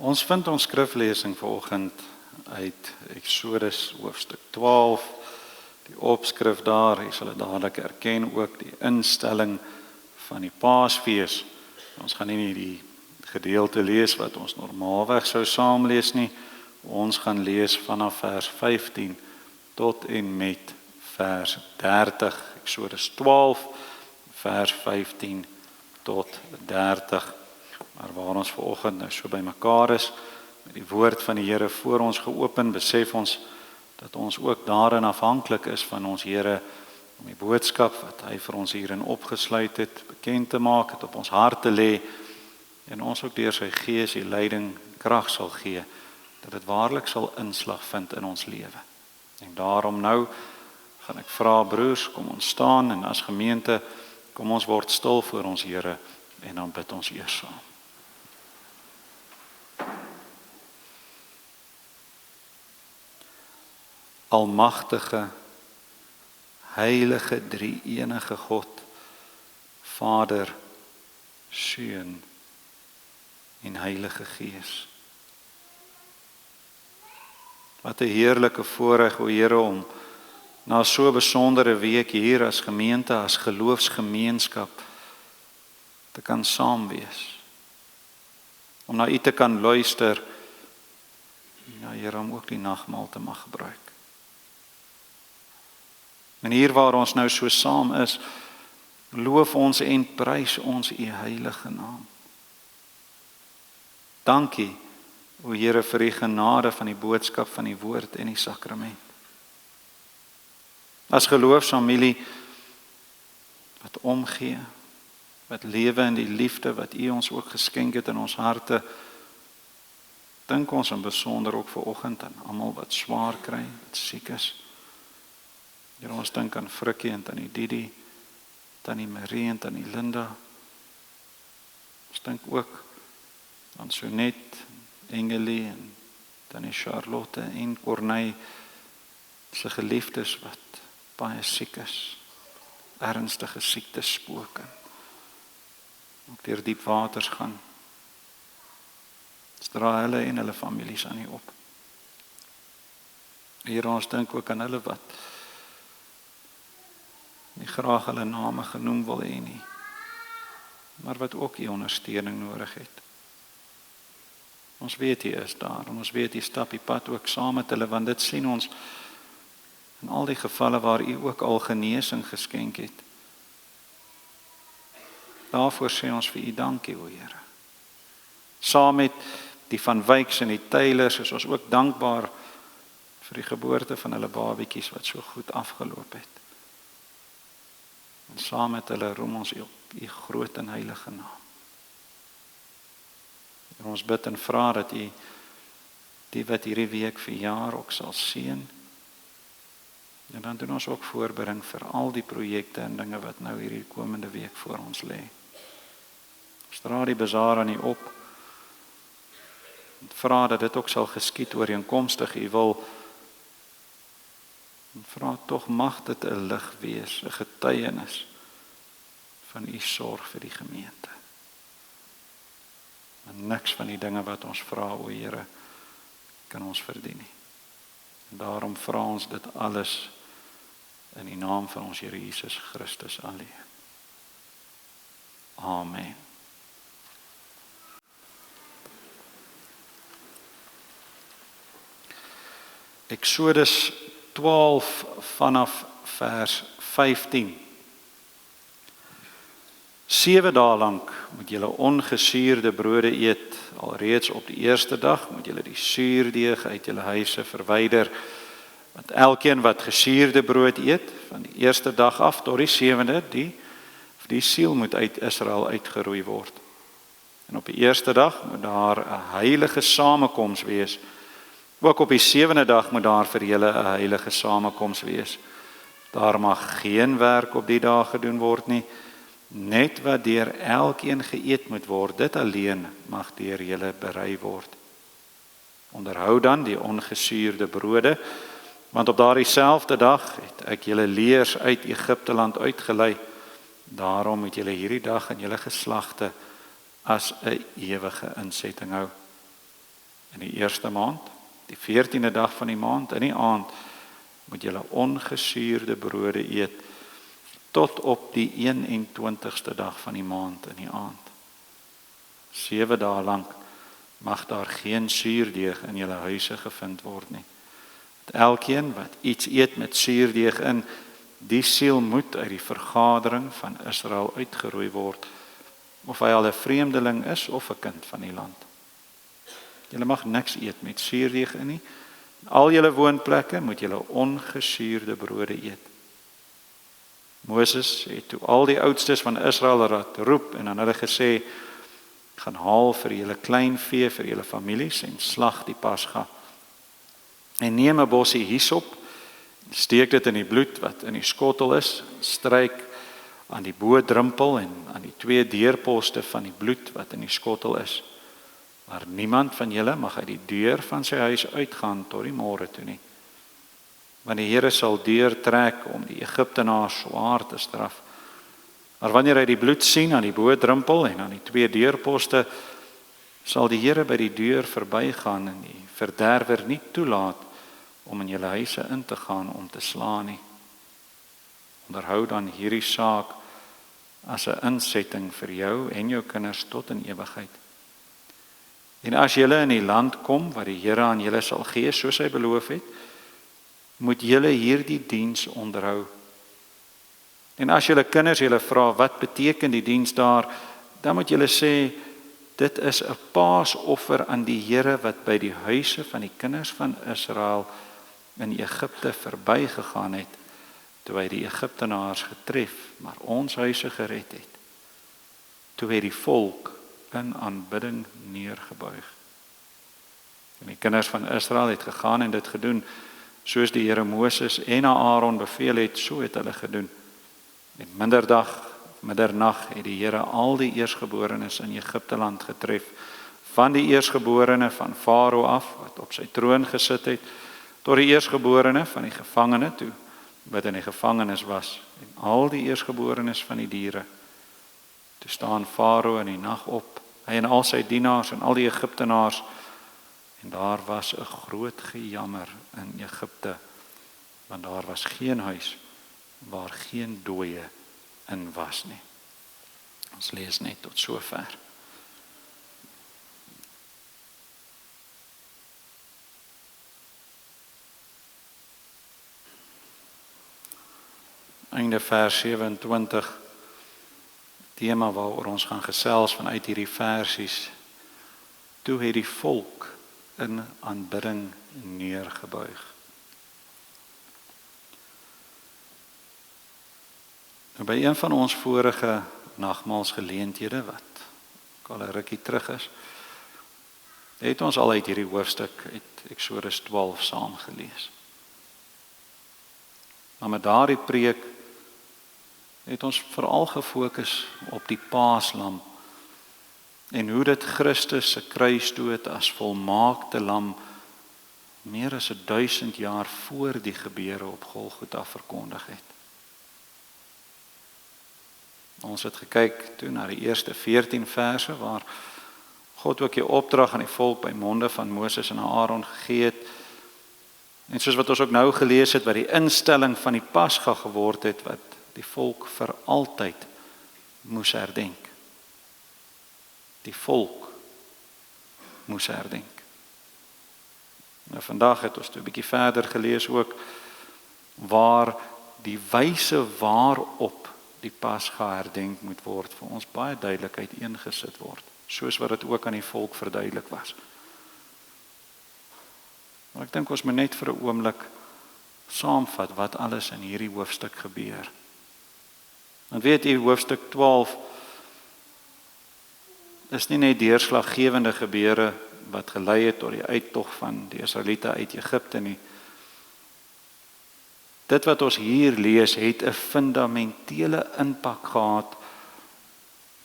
Ons vind ons skriflesing vanoggend uit Eksodus hoofstuk 12, die opskrif daar, jy sal dit dadelik herken ook, die instelling van die Paasfees. Ons gaan nie die gedeelte lees wat ons normaalweg sou saam lees nie, ons gaan lees vanaf vers 15 tot en met vers 30, Eksodus 12, vers 15 tot 30. Maar waar ons vanoggend nou so by mekaar is, met die woord van die Here voor ons geopen, besef ons dat ons ook daarin afhanklik is van ons Here om die boodskap wat hy vir ons hierin opgesluit het, bekend te maak, het op ons hart te lê en ons ook deur sy Gees die leiding krag sal gee, dat dit waarlik sal inslag vind in ons lewe. En daarom nou gaan ek vra, broers, kom ons staan en as gemeente, kom ons word stil voor ons Here en dan bid ons eers saam. Almagtige, heilige, drie-enige God, Vader, Seun en Heilige Gees. Wat 'n heerlike voorreg, o Here, om na so 'n besondere week hier as gemeente, as geloofsgemeenskap te kan saam wees. Om na U te kan luister, ja Here, om ook die nagmaal te mag gebruik. En hier waar ons nou so saam is, loof ons en prys ons U heilige naam. Dankie, o Here, vir die genade van die boodskap van die woord en die sakrament. As geloofsfamilie wat omgee, wat lewe in die liefde wat U ons ook geskenk het in ons harte, dink ons in besonder ook vanoggend aan almal wat swaar kry, wat siek is. Here, ons dink aan Frikkie en Tannie Didi, Tannie Marie en Tannie Linda. Ons dink ook aan Sonet, Engelie en Tannie Charlotte en Corneille, se geliefdes wat baie siek is, ernstige siektes spook en ook deur diep waters gaan. Ons dra hulle en hulle families aan U op. Here, ons dink ook aan hulle wat nie graag hulle name genoem wil hê nie, maar wat ook U ondersteuning nodig het. Ons weet U is daar, en ons weet U stap die pad ook saam met hulle, want dit sien ons in al die gevalle waar U ook al genesing geskenk het. Daarvoor sê ons vir U dankie, o Here. Saam met die Van Wyks en die Taylors is ons ook dankbaar vir die geboorte van hulle babietjies wat so goed afgeloop het. En saam met hulle roem ons U op U groot en heilige naam. En ons bid en vra dat U die wat hierdie week verjaar ook sal seën. En dan doen ons ook voorbereiding vir al die projekte en dinge wat nou hierdie komende week voor ons lê. Ons dra die bazaar aan U op. En vra dat dit ook sal geskied ooreenkomstig U wil. En vra tog mag dit 'n lig wees, 'n getuienis van U sorg vir die gemeente. En niks van die dinge wat ons vra, o Here, kan ons verdien nie. En daarom vra ons dit alles in die naam van ons Here Jesus Christus alleen. Amen. Eksodus 12 vanaf vers 15. 7 dae lank moet julle ongesuurde brode eet. Alreeds op die eerste dag moet julle die suurdeeg uit julle huise verwyder. Want elkeen wat gesuurde brood eet, van die eerste dag af tot die 7de, die siel moet uit Israel uitgeroei word. En op die eerste dag moet daar 'n heilige samekoms wees. Ook op die 7de dag moet daar vir julle 'n heilige samekoms wees. Daar mag geen werk op die dag gedoen word nie, net wat deur elkeen geëet moet word, dit alleen mag deur julle berei word. Onderhou dan die ongesuurde brode, want op daardie selfde dag het ek julle leers uit Egipte land uitgelei. Daarom moet julle hierdie dag in julle geslagte as 'n ewige insetting hou. in die eerste maand, die 14de dag van die maand, in die aand, moet julle ongesuurde brode eet, tot op die 21ste dag van die maand in die aand. 7 dae lank mag daar geen suurdeeg in julle huise gevind word nie. Elkeen wat iets eet met suurdeeg in, die siel moet uit die vergadering van Israel uitgeroei word, of hy al 'n vreemdeling is of 'n kind van die land. Julle mag niks eet met suurdeeg in nie. Al julle woonplekke moet julle ongesuurde brode eet. Moses het toe al die oudstes van Israel laat roep en aan hulle gesê, gaan haal vir julle klein vee vir julle families en slag die Pasga. En neem 'n bossie hyssop, steek dit in die bloed wat in die skottel is, stryk aan die bo-drempel en aan die 2 deurposte van die bloed wat in die skottel is. Maar niemand van julle mag uit die deur van sy huis uitgaan tot die môre toe nie. Want die Here sal deurtrek om die Egiptenaars swaar te straf. Maar wanneer hy die bloed sien aan die bo-drempel en aan die 2 deurposte, sal die Here by die deur verbygaan en die verderwer nie toelaat om in julle huise in te gaan om te slaan nie. Onderhou dan hierdie saak as 'n insetting vir jou en jou kinders tot in ewigheid. En as julle in die land kom wat die Here aan julle sal gee, soos hy beloof het, moet julle hierdie diens onderhou. En as julle kinders julle vra, wat beteken die diens daar, dan moet julle sê, dit is 'n paasoffer aan die Here wat by die huise van die kinders van Israel in Egipte verbygegaan het, toe hy die Egiptenaars getref, maar ons huise gered het. Toe het die volk in aanbidding neergebuig. En die kinders van Israel het gegaan en dit gedoen, soos die Here Moses en Aaron beveel het, so het hulle gedoen. En middernag het die Here al die eersgeborenes in Egipte land getref, van die eersgeborene van Farao af, wat op sy troon gesit het, tot die eersgeborene van die gevangene toe, wat in die gevangenis was, en al die eersgeborenes van die diere. Toe staan Farao in die nag op, hy en al sy dienaars en al die Egiptenaars, en daar was 'n groot gejammer in Egipte, want daar was geen huis waar geen dooie in was nie. Ons lees net tot sover. Einde vers 27, tema waaroor ons gaan gesels vanuit hierdie versies. Toe het die volk in aanbidding neergebuig. Nou by een van ons vorige nagmaalsgeleenthede, wat al 'n rukkie terug is, het ons al uit hierdie hoofstuk uit Eksodus 12 saam gelees. Maar met daardie preek het ons veral gefokus op die Paaslam en hoe dit Christus se kruisdood as volmaakte lam meer as 1000 jaar voor die gebeure op Golgotha verkondig het. Ons het gekyk toe na die eerste 14 verse waar God ook die opdrag aan die volk by monde van Moses en Aaron gegee het. En soos wat ons ook nou gelees het, wat die instelling van die Pasga geword het, wat die volk vir altyd moes herdenk. Die volk moes herdenk. Nou vandag het ons 'n bietjie verder gelees ook, waar die wyse waarop die Pasga herdenk moet word, vir ons baie duidelik uiteengesit word, soos wat dit ook aan die volk verduidelik was. Maar ek dink ons moet net vir 'n oomblik saamvat wat alles in hierdie hoofstuk gebeur. Want weet jy, hoofstuk 12 is nie net deurslaggewende gebeure wat gelei het tot die uittog van die Israeliete uit Egipte nie. Dit wat ons hier lees, het 'n fundamentele impak gehad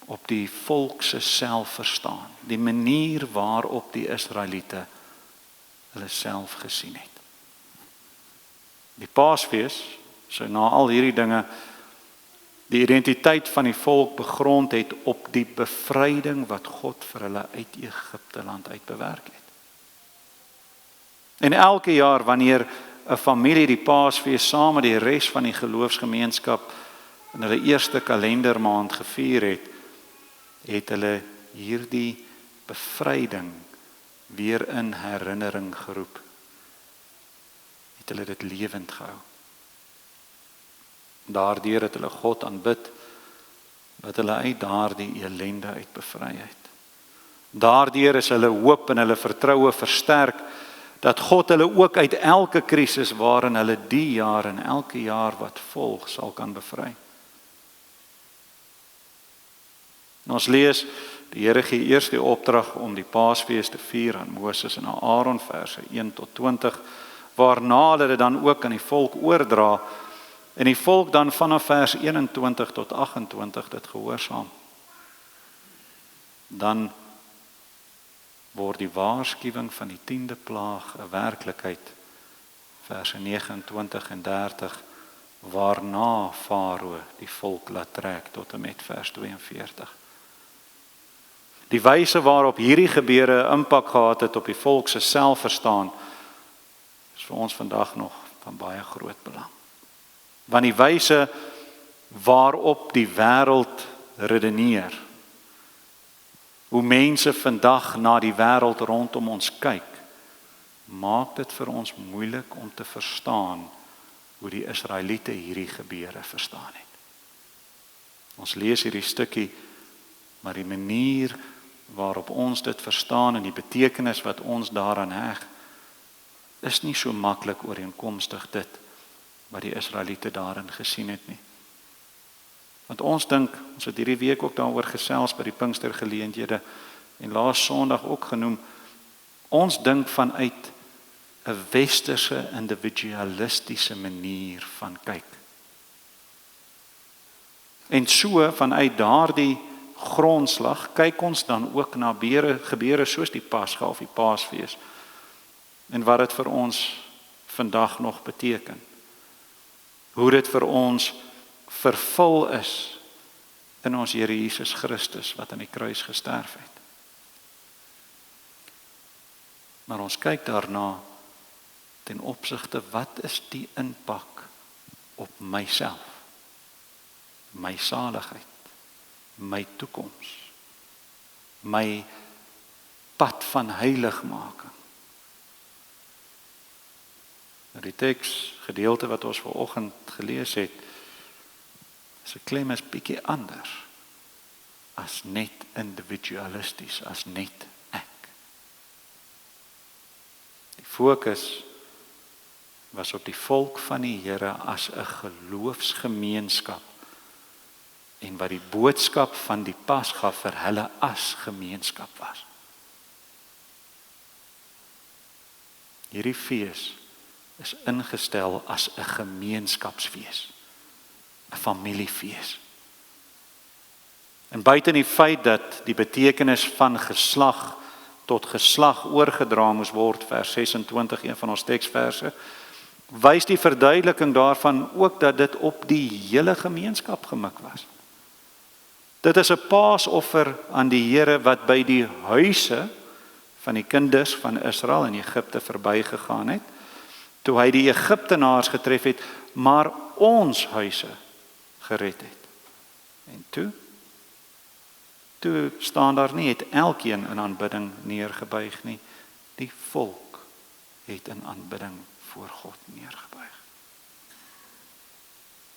op die volk se selfverstaan, die manier waarop die Israeliete hulle self gesien het. Die Paasfees sou na al hierdie dinge die identiteit van die volk begrond het op die bevryding wat God vir hulle uit Egipte land uit bewerk het. En elke jaar wanneer 'n familie die Paasfees saam met die res van die geloofsgemeenskap in hulle eerste kalendermaand gevier het hulle hierdie bevryding weer in herinnering geroep. Het hulle dit lewend gehou. Daardeur het hulle God aanbid, wat hulle uit daardie elende uit bevry het. Daardeur is hulle hoop en hulle vertroue versterk, dat God hulle ook uit elke krisis waarin hulle die jaar en elke jaar wat volg sal kan bevry. En ons lees, die Here gee eers die opdrag om die Paasfees te vier aan Moses en aan Aaron, verse 1 tot 20, waarna hulle dit dan ook aan die volk oordra, en die volk dan vanaf vers 21 tot 28 dit gehoorsaam. Dan word die waarskuwing van die 10de plaag 'n werklikheid, verse 29 en 30, waarna Farao die volk laat trek tot en met vers 42. Die wyse waarop hierdie gebeure 'n impak gehad het op die volk se selfverstaan, is vir ons vandag nog van baie groot belang. Want die wyse waarop die wêreld redeneer, hoe mense vandag na die wêreld rondom ons kyk, maak dit vir ons moeilik om te verstaan hoe die Israeliete hierdie gebeure verstaan het. Ons lees hierdie stukkie, maar die manier waarop ons dit verstaan en die betekenis wat ons daaraan heg, is nie so maklik ooreenkomstig dit wat die Israeliete daarin gesien het nie. Want ons dink, ons het hierdie week ook daaroor gesels by die Pinkstergeleenthede en laas Sondag ook genoem, ons dink vanuit 'n westerse individualistiese manier van kyk. En so vanuit daardie grondslag kyk ons dan ook na gebeure soos die Pasga of die Paasfees en wat dit vir ons vandag nog beteken. Hoe dit vir ons vervul is in ons Here Jesus Christus wat aan die kruis gesterf het. Maar ons kyk daarna ten opsigte, wat is die impak op myself, my saligheid, my toekoms, my pad van heiligmaking. Die teksgedeelte wat ons vanoggend gelees het, se klem is bietjie anders as net individualisties, as net ek. Die fokus was op die volk van die Here as 'n geloofsgemeenskap en wat die boodskap van die Pasga vir hulle as gemeenskap was. Hierdie fees is ingestel as 'n gemeenskapsfees, 'n familiefees. En buiten die feit dat die betekenis van geslag tot geslag oorgedra moes word, vers 26, een van ons teksverse, wys die verduideliking daarvan ook dat dit op die hele gemeenskap gemik was. Dit is 'n paasoffer aan die Here wat by die huise van die kinders van Israel in Egipte verbygegaan het, toe hy die Egiptenaars getref het, maar ons huise gered het. En toe staan daar nie, het elkeen in aanbidding neergebuig nie, die volk het in aanbidding voor God neergebuig.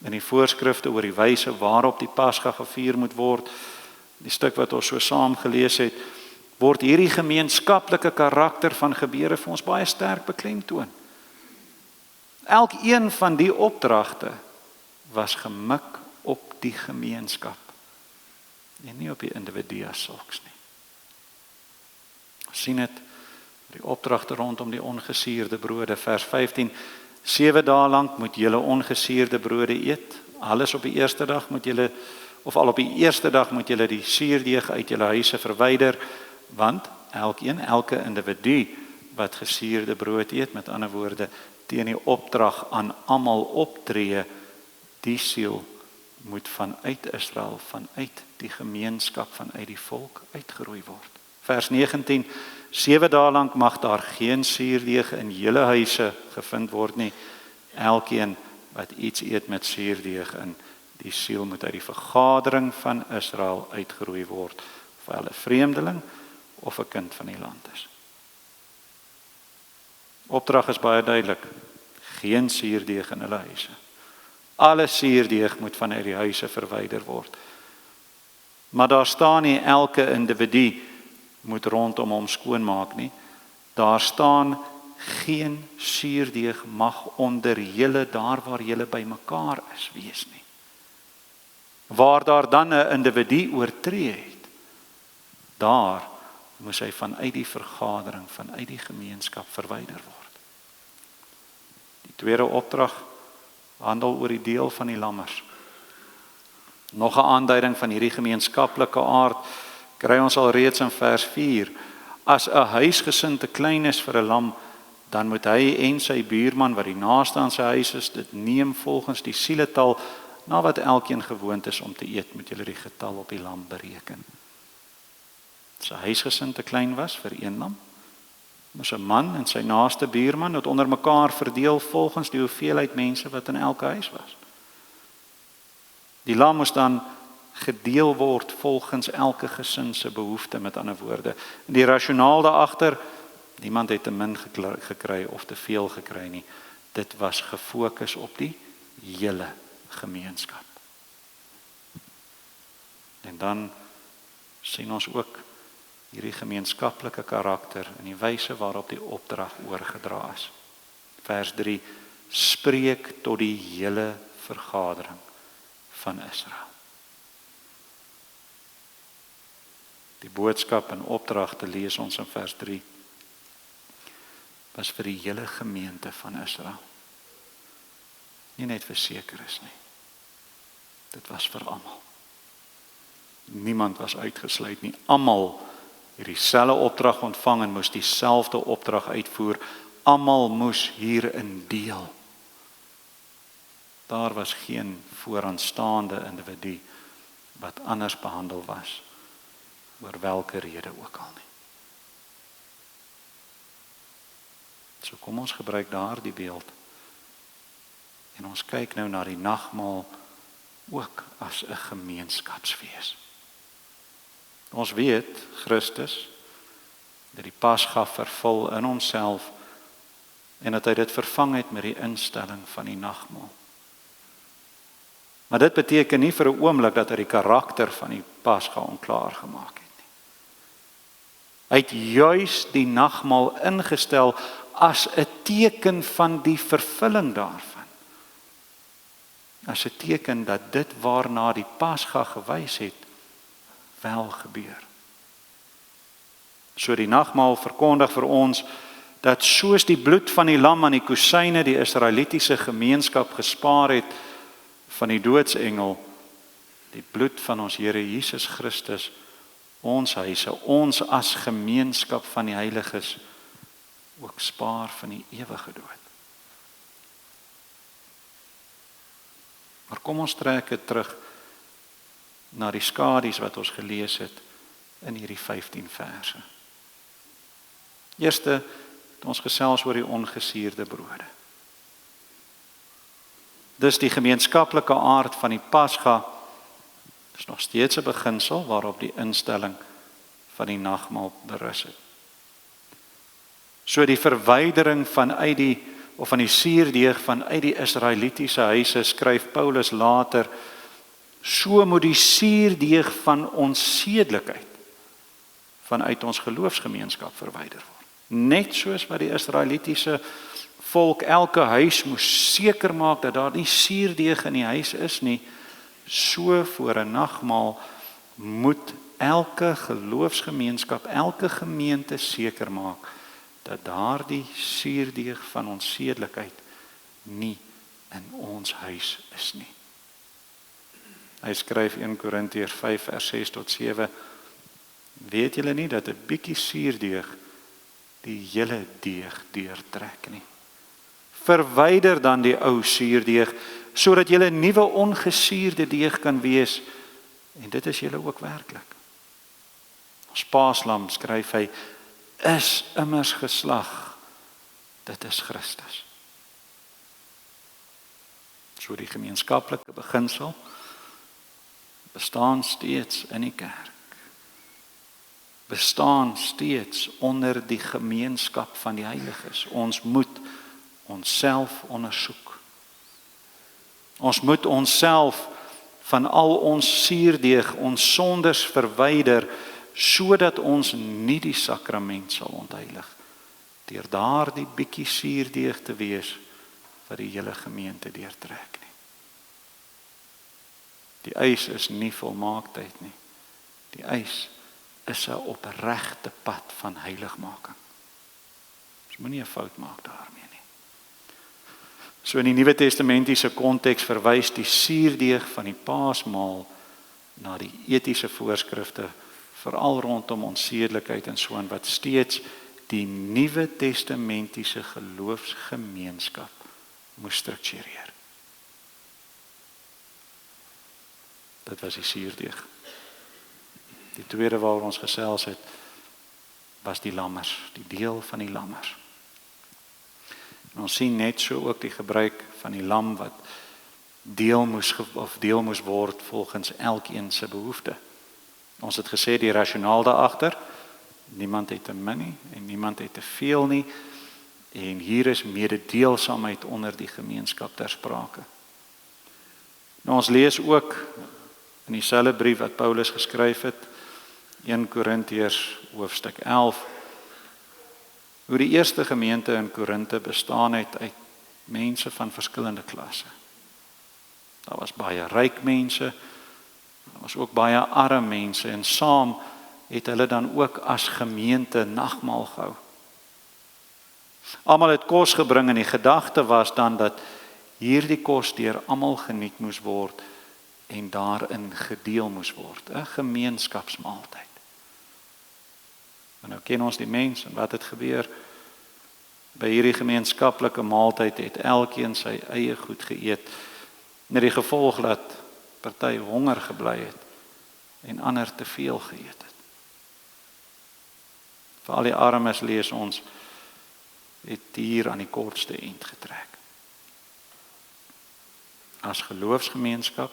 In die voorskrifte oor die wyse waarop die Pasga gevier moet word, die stuk wat ons so saam gelees het, word hierdie gemeenskaplike karakter van gebeure vir ons baie sterk beklemtoon. Elkeen van die opdragte was gemik op die gemeenskap en nie op die individu as sulks nie. Ons sien dit, die opdragte rondom die ongesuurde brode, vers 15, 7 dae lank moet julle ongesuurde brode eet, alles op die eerste dag moet julle, of al op die eerste dag moet julle die suurdeeg uit julle huise verwyder, want elke individu wat gesuurde brood eet, met ander woorde, teen die opdrag aan almal optree, die siel moet vanuit Israel, vanuit die gemeenskap, vanuit die volk uitgeroei word. Vers 19, 7 dae lank mag daar geen suurdeeg in julle huise gevind word nie. Elkeen wat iets eet met suurdeeg in die siel moet uit die vergadering van Israel uitgeroei word, of hy 'n vreemdeling of 'n kind van die land is. Opdrag is baie duidelik, geen suurdeeg in hulle huise. Alle suurdeeg moet vanuit die huise verwyder word. Maar daar staan nie elke individu moet rondom hom skoonmaak nie. Daar staan geen suurdeeg mag onder julle daar waar julle bymekaar is wees nie. Waar daar dan 'n individu oortree het, daar moes hy vanuit die vergadering, vanuit die gemeenskap verwyder word. Die tweede opdrag handel oor die deel van die lammers. Nog 'n aanduiding van hierdie gemeenskaplike aard kry ons al reeds in vers 4. As 'n huisgesin te klein is vir 'n lam, dan moet hy en sy buurman wat die naaste aan sy huis is, dit neem volgens die sieletal, na wat elkeen gewoond is om te eet, moet julle die getal op die lam bereken. As 'n huisgesin te klein was vir een lam, moes 'n man en sy naaste buurman dit onder mekaar verdeel volgens die hoeveelheid mense wat in elke huis was. Die lam moes dan gedeel word volgens elke gesin se behoefte, met ander woorde. En die rasionaal daagter, niemand het te min gekry of te veel gekry nie. Dit was gefokus op die hele gemeenskap. En dan sien ons ook hierdie gemeenskaplike karakter in die wyse waarop die opdrag oorgedra is. Vers 3, spreek tot die hele vergadering van Israel. Die boodskap en opdrag te lees ons in vers 3 was vir die hele gemeente van Israel. Nie net vir sekeres nie. Dit was vir almal. Niemand was uitgesluit nie. Almal het dieselfde opdrag ontvang en moes dieselfde opdrag uitvoer. Almal moes hierin deel. Daar was geen vooraanstaande individu wat anders behandel was, oor welke rede ook al nie. So kom ons gebruik daardie beeld en ons kyk nou na die nagmaal ook as 'n gemeenskapsfees. Ons weet Christus dat die Pasga vervul in homself en dat hy dit vervang het met die instelling van die nagmaal. Maar dit beteken nie vir 'n oomblik dat hy die karakter van die Pasga onklaar gemaak het nie. Hy het juis die nagmaal ingestel as 'n teken van die vervulling daarvan. As 'n teken dat dit waarna die Pasga gewys het, wel gebeur. So die nagmaal verkondig vir ons dat soos die bloed van die lam aan die kusyne die Israelitiese gemeenskap gespaar het van die doodsengel, die bloed van ons Here Jesus Christus, ons huise, ons as gemeenskap van die heiliges, ook spaar van die ewige dood. Maar kom ons trek dit terug na die skadu's wat ons gelees het in hierdie 15 verse. Eerste, het ons gesels oor die ongesuurde brode. Dis die gemeenskaplike aard van die Pasga, is nog steeds 'n beginsel waarop die instelling van die nagmaal berus het. So die verwydering vanuit die suurdeeg vanuit die Israelitiese huise, skryf Paulus later, so moet die suurdeeg van ons sedelikheid vanuit ons geloofsgemeenskap verwyder word. Net soos wat die Israelitiese volk elke huis moes seker maak dat daar nie suurdeeg in die huis is nie, so voor 'n nagmaal moet elke geloofsgemeenskap, elke gemeente seker maak dat daardie suurdeeg van ons sedelikheid nie in ons huis is nie. Hy skryf 1 Korintiërs 5 vers 6 tot 7, weet julle nie dat 'n bietjie suurdeeg die hele deeg deurtrek nie? Verwyder dan die ou suurdeeg, sodat julle 'n nuwe ongesuurde deeg kan wees, en dit is julle ook werklik. Ons paaslam, skryf hy, is immers geslag. Dit is Christus. So die gemeenskaplike beginsel bestaan steeds in die kerk. Bestaan steeds onder die gemeenskap van die heiliges. Ons moet onsself ondersoek. Ons moet onsself van al ons suurdeeg, ons sondes verwyder, sodat ons nie die sakrament sal ontheilig, deur daardie bietjie suurdeeg te wees, wat die hele gemeente deurtrek nie. Die eis is nie volmaaktheid nie. Die eis is 'n opregte pad van heiligmaking. Ons moenie 'n fout maak daarmee nie. So in die Nuwe Testamentiese konteks verwys die suurdeeg van die Paasmaal na die etiese voorskrifte, veral rondom onsedelikheid en so aan, wat steeds die Nuwe Testamentiese geloofsgemeenskap moes struktureer. Dit was die suurdeeg. Die tweede waaroor ons gesels het, was die lammers, die deel van die lammers. En ons sien net so ook die gebruik van die lam wat deel moes word volgens elkeen se behoefte. Ons het gesê die rasionaal daagter, niemand het te min nie en niemand het te veel nie, en hier is mededeelsaamheid onder die gemeenskap ter sprake. Nou ons lees ook in dieselfde brief wat Paulus geskryf het, 1 Korintiërs hoofstuk 11, hoe die eerste gemeente in Korinthe bestaan het uit mense van verskillende klasse. Daar was baie ryk mense, daar was ook baie arme mense, en saam het hulle dan ook as gemeente nagmaal gehou. Almal het kos gebring en die gedagte was dan dat hierdie kos deur almal geniet moes word en daarin gedeel moes word, 'n gemeenskapsmaaltyd. En nou ken ons die mens en wat het gebeur? By hierdie gemeenskaplike maaltyd het elkeen sy eie goed geëet, met die gevolg dat party honger gebly het en ander te veel geëet het. Vir al die armes lees ons, het hier aan die kortste eind getrek. As geloofsgemeenskap,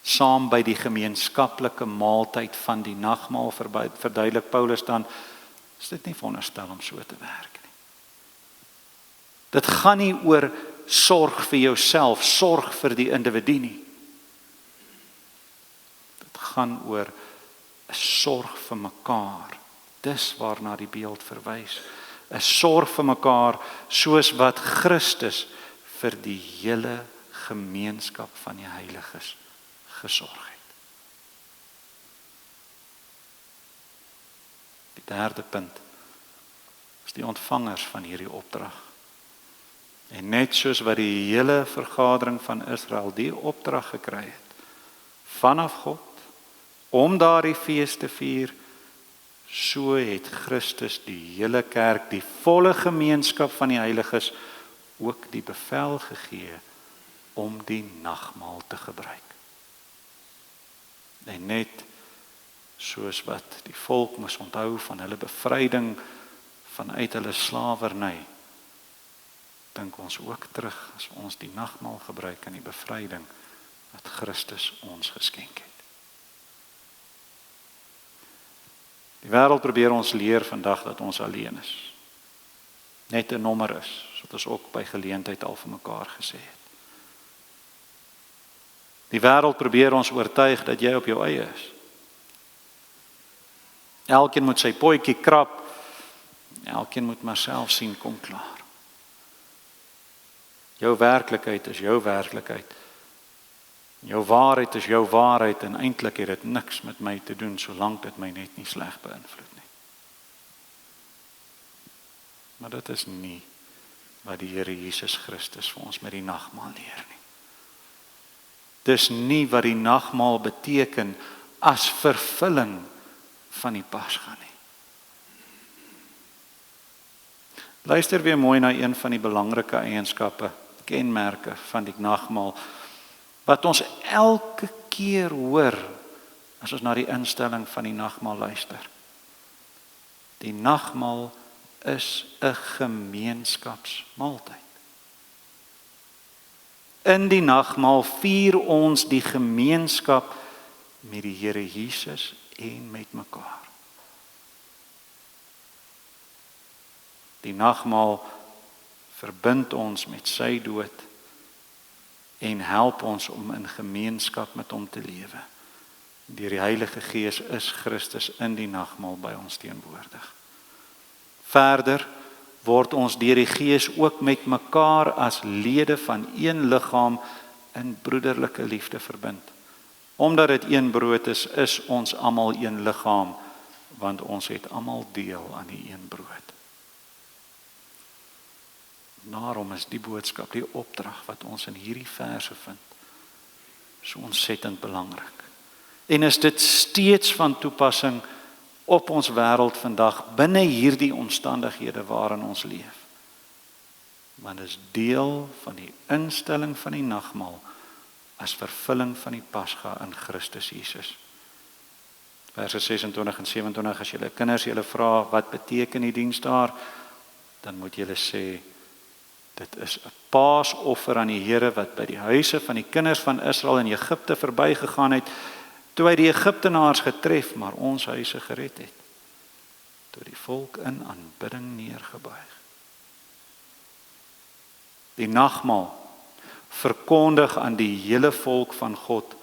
saam by die gemeenskaplike maaltyd van die nagmaal verduidelik Paulus dan, is dit nie veronderstel om so te werk nie. Dit gaan nie oor sorg vir jouself, sorg vir die individu nie. Dit gaan oor 'n sorg vir mekaar. Dis waarna die beeld verwys. 'n Sorg vir mekaar, soos wat Christus vir die hele gemeenskap van die heiliges gesorg het. Die derde punt is die ontvangers van hierdie opdrag. En net soos wat die hele vergadering van Israel die opdrag gekry het, vanaf God, om daardie fees te vier, so het Christus die hele kerk, die volle gemeenskap van die heiliges, ook die bevel gegee om die nagmaal te gebruik. En net soos wat die volk moes onthou van hulle bevryding vanuit hulle slawerny, dink ons ook terug as ons die nagmaal gebruik in die bevryding wat Christus ons geskenk het. Die wêreld probeer ons leer vandag dat ons alleen is. Net 'n nommer is, soos ons ook by geleentheid al vir mekaar gesê het. Die wêreld probeer ons oortuig dat jy op jou eie is. Elkeen moet sy potjie krap, elkeen moet maar self sien kom klaar. Jou werklikheid is jou werklikheid. Jou waarheid is jou waarheid en eintlik het dit niks met my te doen solank dit my net nie sleg beïnvloed nie. Maar dit is nie wat die Here Jesus Christus vir ons met die nagmaal leer nie. Dis nie wat die nagmaal beteken as vervulling van die Pasga nie. Luister weer mooi na een van die belangrike eienskappe, kenmerke van die nagmaal, wat ons elke keer hoor as ons na die instelling van die nagmaal luister. Die nagmaal is 'n gemeenskapsmaaltyd. In die nagmaal vier ons die gemeenskap met die Here Jesus en met mekaar. Die nagmaal verbind ons met sy dood en help ons om in gemeenskap met hom te lewe. Deur die Heilige Gees is Christus in die nagmaal by ons teenwoordig. Verder word ons deur die Gees ook met mekaar as lede van een liggaam in broederlike liefde verbind. Omdat dit een brood is ons almal een liggaam, want ons het almal deel aan die een brood. Daarom is die boodskap, die opdrag wat ons in hierdie verse vind, so ontsettend belangrik. En is dit steeds van toepassing op ons wêreld vandag, binne hierdie omstandighede waarin ons leef. Want is deel van die instelling van die nagmaal as vervulling van die Pasga in Christus Jesus. Verse 26 en 27, as julle kinders julle vra wat beteken die diens daar, dan moet julle sê, dit is 'n paasoffer aan die Here wat by die huise van die kinders van Israel in Egipte verbygegaan het, toe hy die Egiptenaars getref, maar ons huise gered het, toe die volk in aanbidding neergebuig. Die nagmaal verkondig aan die hele volk van God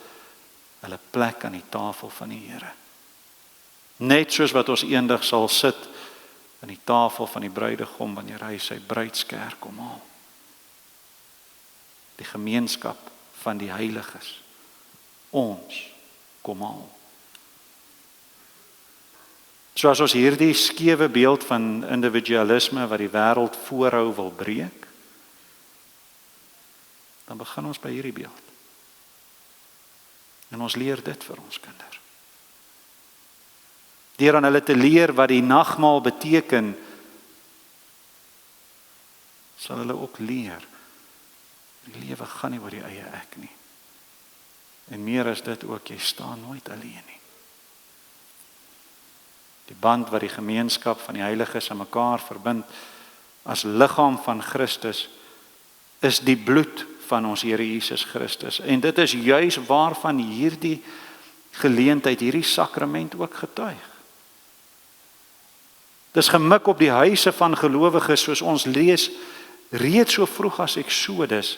hulle plek aan die tafel van die Here. Net soos wat ons eendag sal sit aan die tafel van die bruidegom wanneer hy sy bruidsker kom haal. Die gemeenskap van die heiliges. Ons kom haal. Soos ons hierdie skewe beeld van individualisme wat die wêreld voorhou wil breek, dan begin ons by hierdie beeld. En ons leer dit vir ons kinders. Deur aan hulle te leer wat die nagmaal beteken, sal hulle ook leer, die lewe gaan nie oor die eie ek nie. En meer as dit ook, jy staan nooit alleen nie. Die band wat die gemeenskap van die heiliges aan mekaar verbind, as liggaam van Christus, is die bloed van ons Here Jesus Christus. En dit is juis waarvan hierdie geleentheid, hierdie sakrament ook getuig. Dis gemik op die huise van gelowiges, soos ons lees, reeds so vroeg as Eksodus,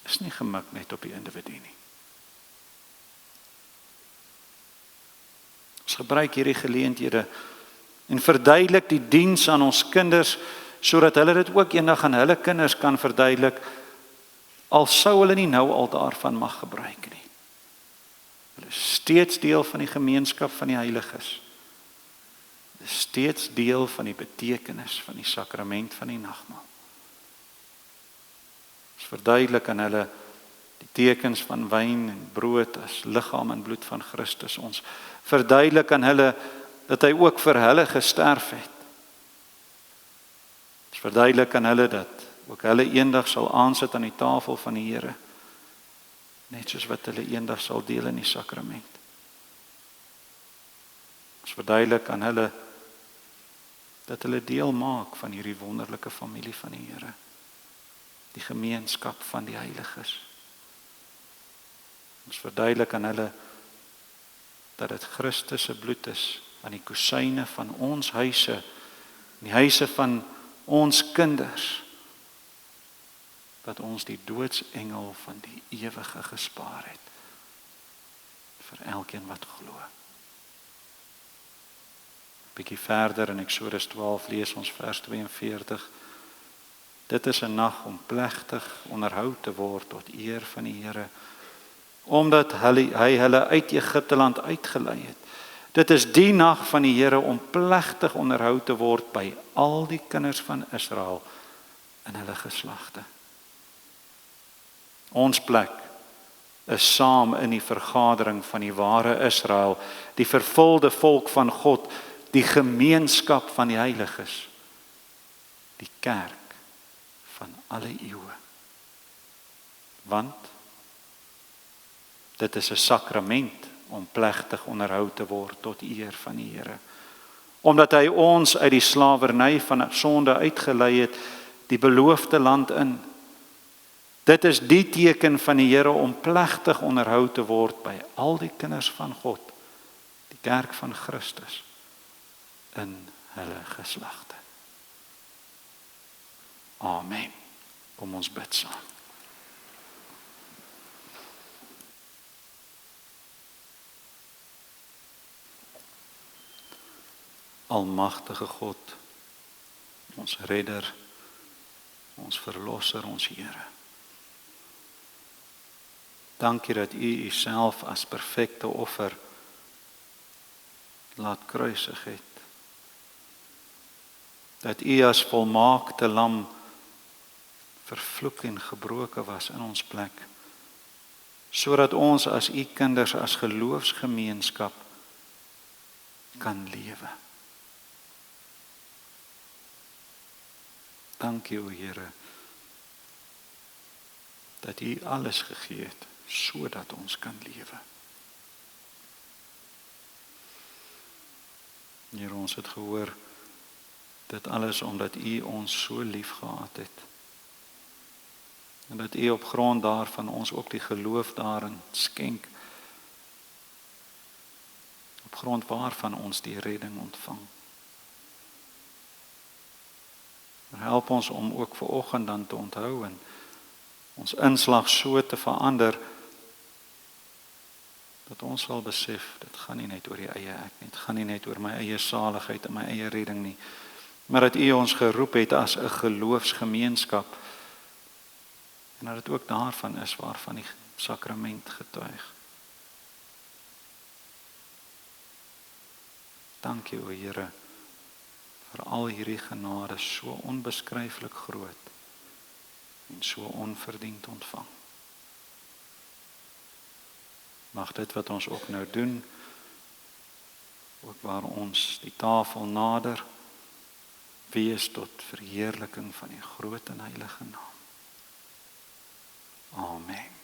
is nie gemik net op die individu nie. Ons gebruik hierdie geleenthede en verduidelik die diens aan ons kinders, sodat hulle dit ook eendag aan hulle kinders kan verduidelik, al sou hulle nie nou al daarvan mag gebruik nie. Hulle is steeds deel van die gemeenskap van die heiliges. Hulle is steeds deel van die betekenis van die sakrament van die nagmaal. Ons verduidelik aan hulle die tekens van wyn en brood as liggaam en bloed van Christus. Ons verduidelik aan hulle dat hy ook vir hulle gesterf het. Ons verduidelik aan hulle dat ook hulle eendag sal aansit aan die tafel van die Here, net soos wat hulle eendag sal deel in die sakrament. Ons verduidelik aan hulle dat hulle deel maak van hierdie wonderlike familie van die Here, die gemeenskap van die heiliges. Ons verduidelik aan hulle dat dit Christus se bloed is aan die kusyne van ons huise, die huise van ons kinders, dat ons die doodsengel van die ewige gespaar het vir elkeen wat glo. Bietjie verder in Eksodus 12 lees ons vers 42. Dit is 'n nag om plegtig onderhou te word tot eer van die Here, omdat hy hulle uit Egipteland uitgelei het. Dit is die nag van die Here om plegtig onderhou te word by al die kinders van Israel in hulle geslagte. Ons plek is saam in die vergadering van die ware Israel, die vervulde volk van God, die gemeenskap van die heiliges, die kerk van alle eeue. Want dit is 'n sakrament om plegtig onderhou te word tot eer van die Here. Omdat hy ons uit die slawerny van sonde uitgelei het, die beloofde land in. Dit is die teken van die Here om plegtig onderhou te word by al die kinders van God, die kerk van Christus, in hulle geslagte. Amen. Kom ons bid saam. Almagtige God, ons redder, ons verlosser, ons Here. Dankie dat U Uself as perfekte offer laat kruisig het. Dat U as volmaakte lam vervloek en gebroken was in ons plek, sodat ons as U kinders, as geloofsgemeenskap kan lewe. Dankie, o Here, dat U alles gegee het, sodat ons kan lewe. Here, ons het gehoor, dit alles omdat U ons so lief gehad het. En dat U op grond daarvan ons ook die geloof daarin skenk, op grond waarvan ons die redding ontvang. Maar help ons om ook vanoggend dan te onthou en ons inslag so te verander, dat ons sal besef, dit gaan nie net oor die eie ek nie, dit gaan nie net oor my eie saligheid en my eie redding nie, maar dat U ons geroep het as 'n geloofsgemeenskap, en dat dit ook daarvan is waarvan die sakrament getuig. Dankie, o Here, vir al hierdie genade so onbeskryflik groot en so onverdiend ontvang. Mag dit wat ons ook nou doen, ook waar ons die tafel nader, wees tot verheerliking van die groot en heilige naam. Amen.